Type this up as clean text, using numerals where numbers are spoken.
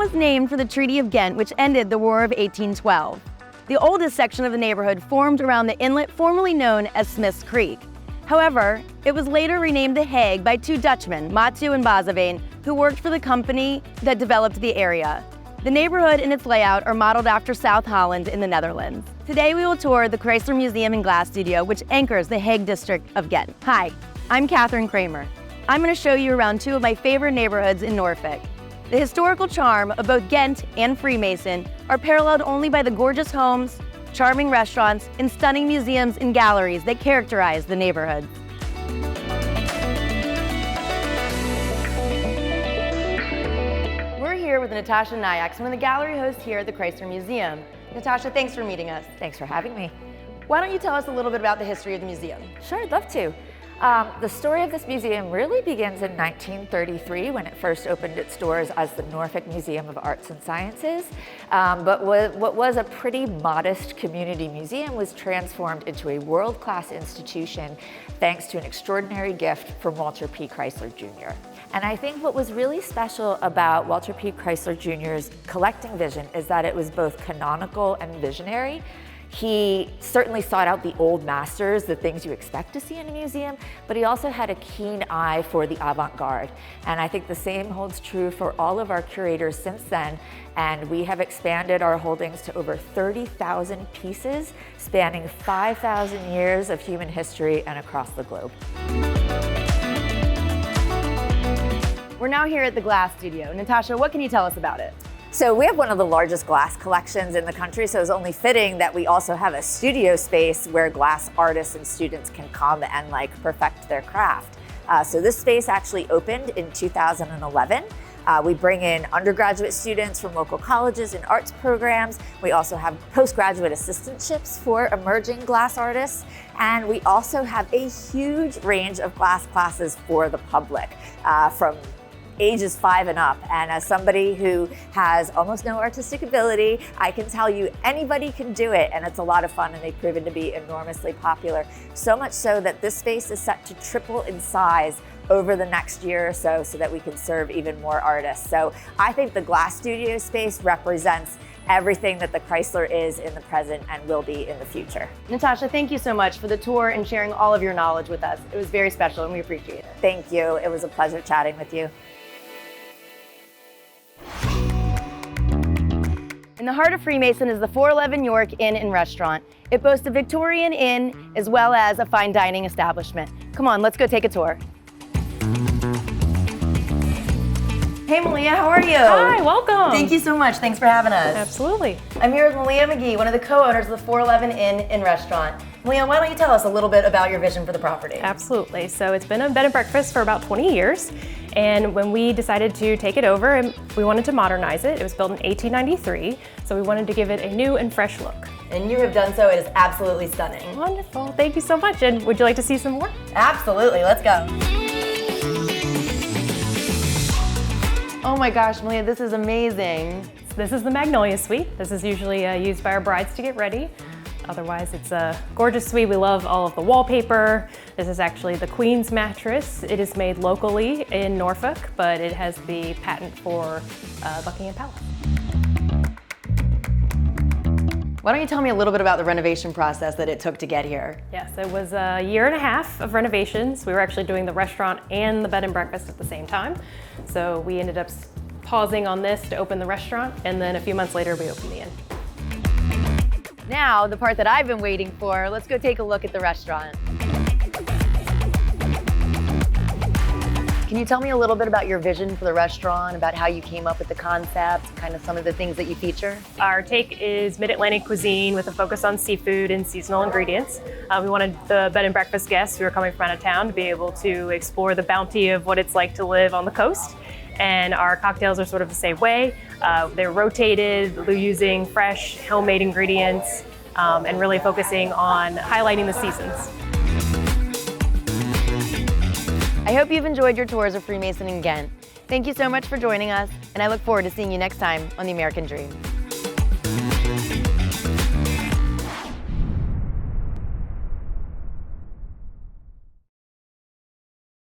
was named for the Treaty of Ghent, which ended the War of 1812. The oldest section of the neighborhood formed around the inlet formerly known as Smith's Creek. However, it was later renamed The Hague by two Dutchmen, Mathieu and Bazaveen, who worked for the company that developed the area. The neighborhood and its layout are modeled after South Holland in the Netherlands. Today we will tour the Chrysler Museum and Glass Studio, which anchors the Hague district of Ghent. Hi, I'm Kathryn Kramer. I'm going to show you around two of my favorite neighborhoods in Norfolk. The historical charm of both Ghent and Freemason are paralleled only by the gorgeous homes, charming restaurants, and stunning museums and galleries that characterize the neighborhood. We're here with Natasha Nyax, one of the gallery hosts here at the Chrysler Museum. Natasha, thanks for meeting us. Thanks for having me. Why don't you tell us a little bit about the history of the museum? Sure, I'd love to. The story of this museum really begins in 1933 when it first opened its doors as the Norfolk Museum of Arts and Sciences. But what was a pretty modest community museum was transformed into a world-class institution thanks to an extraordinary gift from Walter P. Chrysler Jr. And I think what was really special about Walter P. Chrysler Jr.'s collecting vision is that it was both canonical and visionary. He certainly sought out the old masters, the things you expect to see in a museum, but he also had a keen eye for the avant-garde. And I think the same holds true for all of our curators since then. And we have expanded our holdings to over 30,000 pieces, spanning 5,000 years of human history and across the globe. We're now here at the Glass Studio. Natasha, what can you tell us about it? So we have one of the largest glass collections in the country, so it's only fitting that we also have a studio space where glass artists and students can come and perfect their craft. So this space actually opened in 2011. We bring in undergraduate students from local colleges and arts programs. We also have postgraduate assistantships for emerging glass artists. And we also have a huge range of glass classes for the public, from ages 5 and up. And as somebody who has almost no artistic ability, I can tell you anybody can do it, and it's a lot of fun, and they've proven to be enormously popular. So much so that this space is set to triple in size over the next year or so that we can serve even more artists. So I think the Glass Studio space represents everything that the Chrysler is in the present and will be in the future. Natasha, thank you so much for the tour and sharing all of your knowledge with us. It was very special and we appreciate it. Thank you. It was a pleasure chatting with you. In the heart of Freemason is the 411 York Inn and Restaurant. It boasts a Victorian inn as well as a fine dining establishment. Come on, let's go take a tour. Hey Malia, how are you? Hi, welcome. Thank you so much. Thanks for having us. Absolutely. I'm here with Malia McGee, one of the co-owners of the 411 Inn and Restaurant. Malia, why don't you tell us a little bit about your vision for the property? Absolutely. So it's been a bed and breakfast for about 20 years. And when we decided to take it over, and we wanted to modernize it. It was built in 1893, so we wanted to give it a new and fresh look. And you have done so. It is absolutely stunning. Wonderful. Thank you so much. And would you like to see some more? Absolutely. Let's go. Oh my gosh, Malia, this is amazing. This is the Magnolia Suite. This is usually used by our brides to get ready. Otherwise, it's a gorgeous suite. We love all of the wallpaper. This is actually the Queen's mattress. It is made locally in Norfolk, but it has the patent for Buckingham Palace. Why don't you tell me a little bit about the renovation process that it took to get here? Yes, it was a year and a half of renovations. We were actually doing the restaurant and the bed and breakfast at the same time. So we ended up pausing on this to open the restaurant, and then a few months later we opened the inn. Now, the part that I've been waiting for, let's go take a look at the restaurant. Can you tell me a little bit about your vision for the restaurant, about how you came up with the concept, kind of some of the things that you feature? Our take is mid-Atlantic cuisine with a focus on seafood and seasonal ingredients. We wanted the bed and breakfast guests who are coming from out of town to be able to explore the bounty of what it's like to live on the coast. And our cocktails are sort of the same way. They're rotated, they're using fresh, homemade ingredients, and really focusing on highlighting the seasons. I hope you've enjoyed your tours of Freemason and Ghent. Thank you so much for joining us, and I look forward to seeing you next time on The American Dream.